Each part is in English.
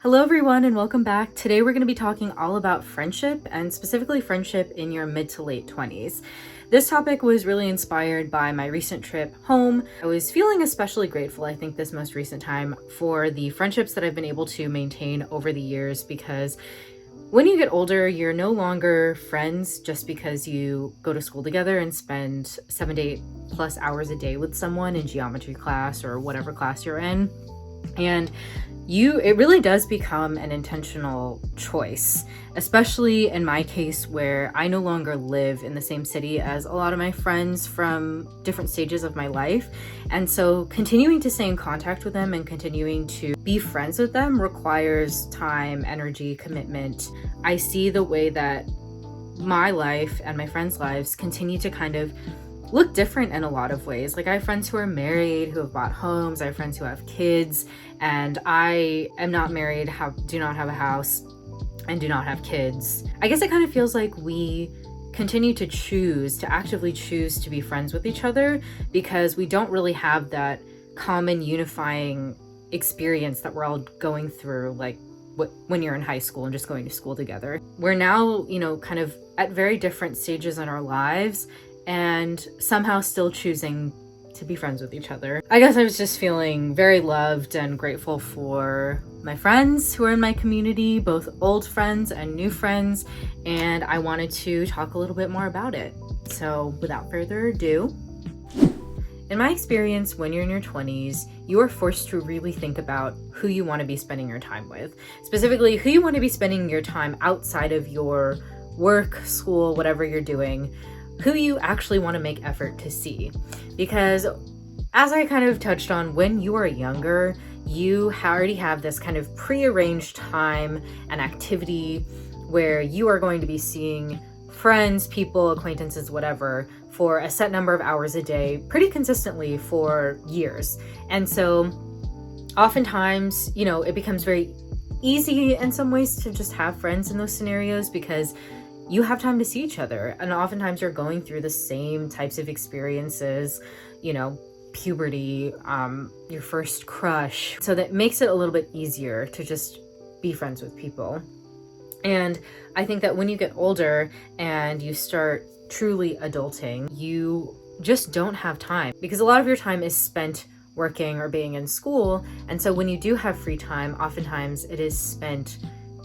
Hello everyone and welcome back. Today we're going to be talking all about friendship and specifically friendship in your mid to late 20s. This topic was really inspired by my recent trip home. I was feeling especially grateful, I think, this most recent time for the friendships that I've been able to maintain over the years, because when you get older, you're no longer friends just because you go to school together and spend 7 to 8 plus hours a day with someone in geometry class or whatever class you're in. And it really does become an intentional choice, especially in my case where I no longer live in the same city as a lot of my friends from different stages of my life. And so continuing to stay in contact with them and continuing to be friends with them requires time, energy, commitment. I see the way that my life and my friends' lives continue to kind of look different in a lot of ways. Like, I have friends who are married, who have bought homes. I have friends who have kids, and I am not married, do not have a house, and do not have kids. I guess it kind of feels like we continue to actively choose to be friends with each other because we don't really have that common unifying experience that we're all going through, like when you're in high school and just going to school together. We're now, kind of at very different stages in our lives, and somehow still choosing to be friends with each other. I guess I was just feeling very loved and grateful for my friends who are in my community, both old friends and new friends, and I wanted to talk a little bit more about it. So without further ado, in my experience, when you're in your 20s, you are forced to really think about who you want to be spending your time with. Specifically, who you want to be spending your time outside of your work, school, whatever you're doing, who you actually want to make effort to see. Because as I kind of touched on, when you are younger, you already have this kind of prearranged time and activity where you are going to be seeing friends, people, acquaintances, whatever, for a set number of hours a day, pretty consistently for years. And so oftentimes, it becomes very easy in some ways to just have friends in those scenarios because you have time to see each other. And oftentimes you're going through the same types of experiences, puberty, your first crush. So that makes it a little bit easier to just be friends with people. And I think that when you get older and you start truly adulting, you just don't have time because a lot of your time is spent working or being in school. And so when you do have free time, oftentimes it is spent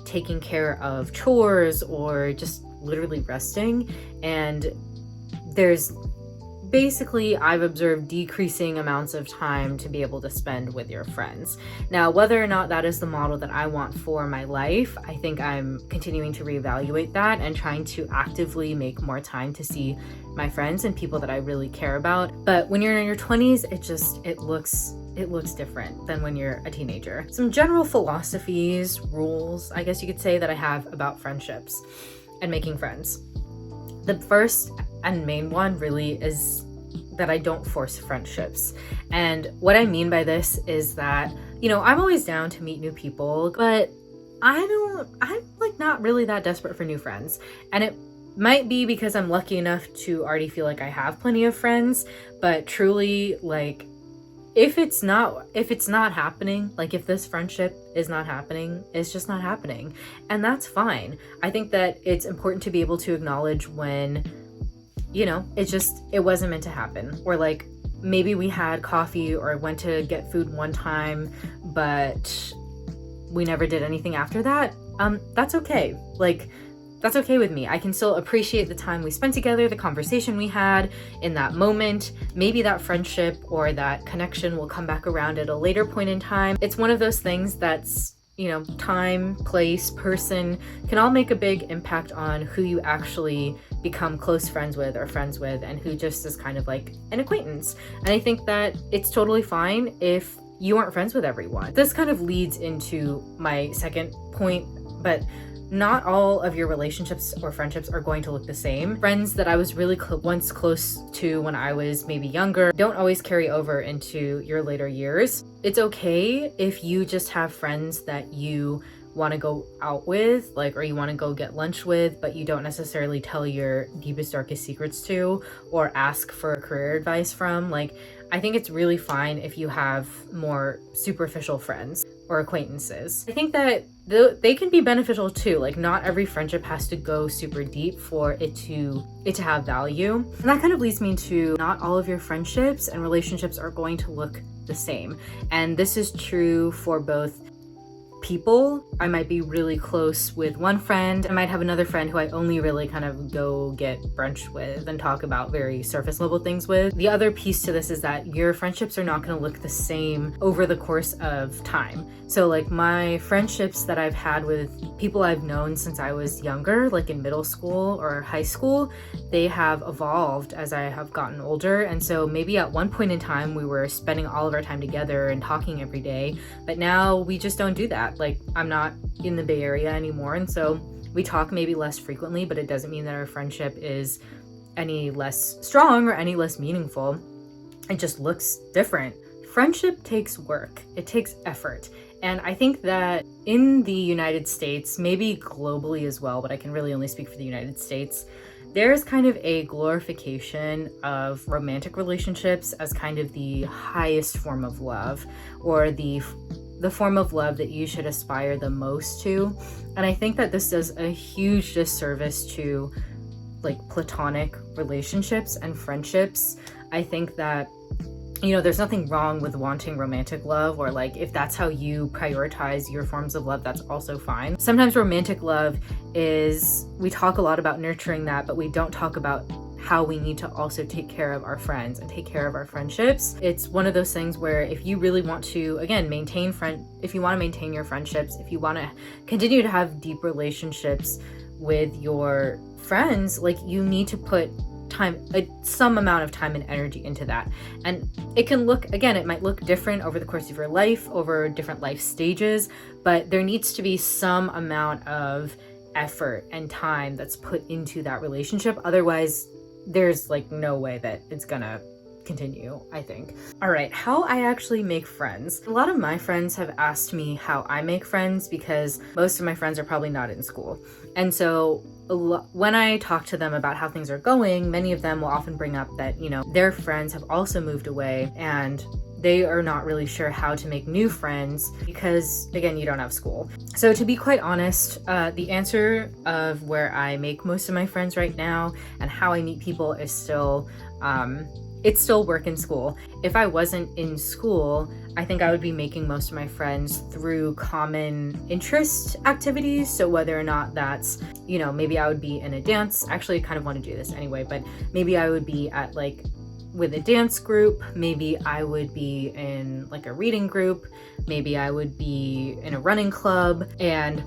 taking care of chores or just literally resting. And there's basically, I've observed, decreasing amounts of time to be able to spend with your friends. Now, whether or not that is the model that I want for my life, I think I'm continuing to reevaluate that and trying to actively make more time to see my friends and people that I really care about. But when you're in your 20s, it looks different than when you're a teenager. Some general philosophies, rules, I guess you could say, that I have about friendships and making friends. The first and main one really is that I don't force friendships. And what I mean by this is that, I'm always down to meet new people, but I'm not really that desperate for new friends. And it might be because I'm lucky enough to already feel like I have plenty of friends, but truly, if it's not happening, if this friendship is not happening, it's just not happening. And that's fine. I think that it's important to be able to acknowledge when, it wasn't meant to happen. Or maybe we had coffee or went to get food one time, but we never did anything after that. That's okay. That's okay with me. I can still appreciate the time we spent together, the conversation we had in that moment. Maybe that friendship or that connection will come back around at a later point in time. It's one of those things that's, time, place, person can all make a big impact on who you actually become close friends with or friends with, and who just is kind of like an acquaintance. And I think that it's totally fine if you aren't friends with everyone. This kind of leads into my second point, but not all of your relationships or friendships are going to look the same. Friends that I was really once close to when I was maybe younger don't always carry over into your later years. It's okay if you just have friends that you want to go out with, or you want to go get lunch with, but you don't necessarily tell your deepest, darkest secrets to or ask for career advice from. I think it's really fine if you have more superficial friends or acquaintances. I think that they can be beneficial too. Like, not every friendship has to go super deep for it to have value. And that kind of leads me to not all of your friendships and relationships are going to look the same. And this is true for both people. I might be really close with one friend. I might have another friend who I only really kind of go get brunch with and talk about very surface level things with. The other piece to this is that your friendships are not going to look the same over the course of time. So like my friendships that I've had with people I've known since I was younger, like in middle school or high school, they have evolved as I have gotten older. And so maybe at one point in time we were spending all of our time together and talking every day, but now we just don't do that. Like, I'm not in the Bay Area anymore, and so we talk maybe less frequently, but it doesn't mean that our friendship is any less strong or any less meaningful. It just looks different. Friendship takes work. It takes effort. And I think that in the United States, maybe globally as well, but I can really only speak for the United States, there's kind of a glorification of romantic relationships as kind of the highest form of love, or the form of love that you should aspire the most to. And I think that this does a huge disservice to like platonic relationships and friendships. I think that, you know, there's nothing wrong with wanting romantic love, or like if that's how you prioritize your forms of love, that's also fine. Sometimes romantic love is, we talk a lot about nurturing that, but we don't talk about how we need to also take care of our friends and take care of our friendships. It's one of those things where if you really want to, again, if you want to maintain your friendships, if you want to continue to have deep relationships with your friends, like you need to put some amount of time and energy into that. And it can look, again, it might look different over the course of your life, over different life stages, but there needs to be some amount of effort and time that's put into that relationship. Otherwise, there's like no way that it's gonna continue, I think. All right, how I actually make friends. A lot of my friends have asked me how I make friends because most of my friends are probably not in school. And so when I talk to them about how things are going, many of them will often bring up that, you know, their friends have also moved away and they are not really sure how to make new friends because, again, you don't have school. So to be quite honest, the answer of where I make most of my friends right now and how I meet people is still, it's still work in school. If I wasn't in school, I think I would be making most of my friends through common interest activities. So whether or not that's, you know, maybe I would be in a dance, actually I kind of want to do this anyway, but maybe I would be at like with a dance group, maybe I would be in like a reading group, maybe I would be in a running club, and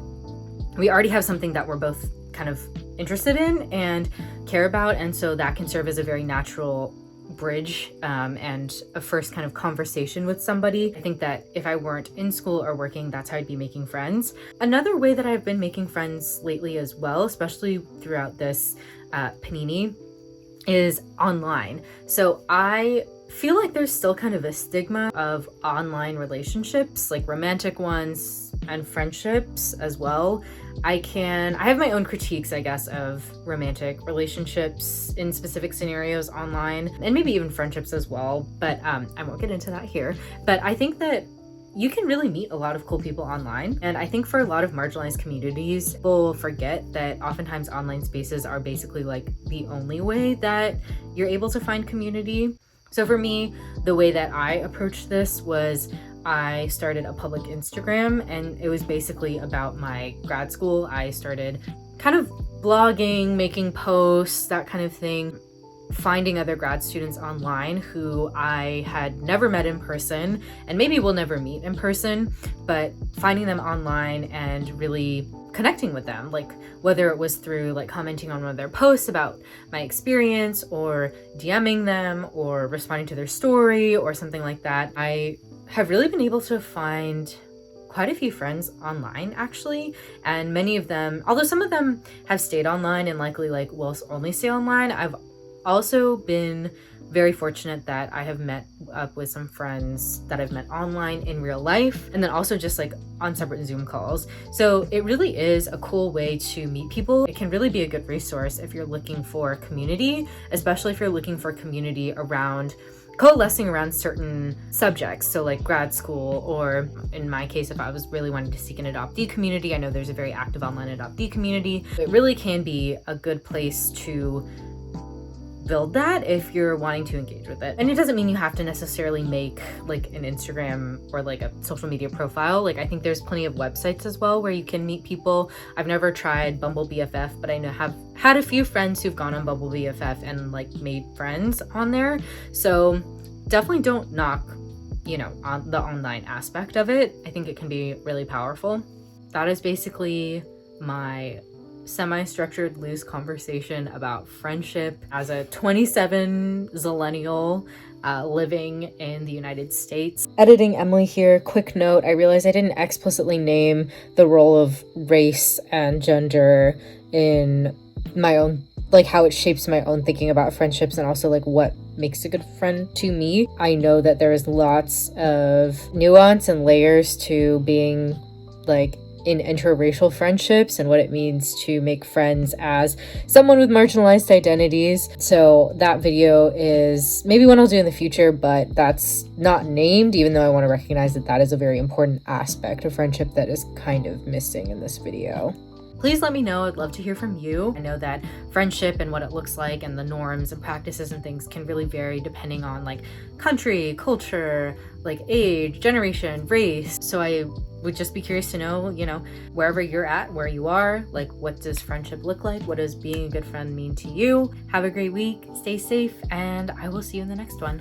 we already have something that we're both kind of interested in and care about, and so that can serve as a very natural bridge and a first kind of conversation with somebody. I think that if I weren't in school or working, that's how I'd be making friends. Another way that I've been making friends lately as well, especially throughout this panini, is online. So I feel like there's still kind of a stigma of online relationships, like romantic ones and friendships as well. I have my own critiques, I guess, of romantic relationships in specific scenarios online, and maybe even friendships as well, but I won't get into that here. But I think that you can really meet a lot of cool people online. And I think for a lot of marginalized communities, people forget that oftentimes online spaces are basically like the only way that you're able to find community. So for me, the way that I approached this was I started a public Instagram, and it was basically about my grad school. I started kind of blogging, making posts, that kind of thing, finding other grad students online who I had never met in person and maybe will never meet in person, but finding them online and really connecting with them, like whether it was through like commenting on one of their posts about my experience or DMing them or responding to their story or something like that. I have really been able to find quite a few friends online actually, and many of them, although some of them have stayed online and likely like will only stay online, I've also been very fortunate that I have met up with some friends that I've met online in real life, and then also just like on separate Zoom calls. So it really is a cool way to meet people. It can really be a good resource if you're looking for community, especially if you're looking for community around coalescing around certain subjects. So like grad school, or in my case, if I was really wanting to seek an adoptee community, I know there's a very active online adoptee community. It really can be a good place to build that if you're wanting to engage with it. And it doesn't mean you have to necessarily make like an Instagram or like a social media profile. Like I think there's plenty of websites as well where you can meet people. I've never tried Bumble BFF, but I know have had a few friends who've gone on Bumble BFF and like made friends on there. So definitely don't knock, on the online aspect of it. I think it can be really powerful. That is basically my semi-structured loose conversation about friendship as a 27 zillennial living in the United States. Editing Emily here. Quick note, I realized I didn't explicitly name the role of race and gender in my own, like how it shapes my own thinking about friendships, and also like what makes a good friend to me. I know that there is lots of nuance and layers to being like in interracial friendships and what it means to make friends as someone with marginalized identities. So that video is maybe one I'll do in the future, but that's not named, even though I want to recognize that that is a very important aspect of friendship that is kind of missing in this video. Please let me know. I'd love to hear from you. I know that friendship and what it looks like and the norms and practices and things can really vary depending on like country, culture, like age, generation, race. So I would just be curious to know, wherever you're at, where you are, like what does friendship look like? What does being a good friend mean to you? Have a great week, stay safe, and I will see you in the next one.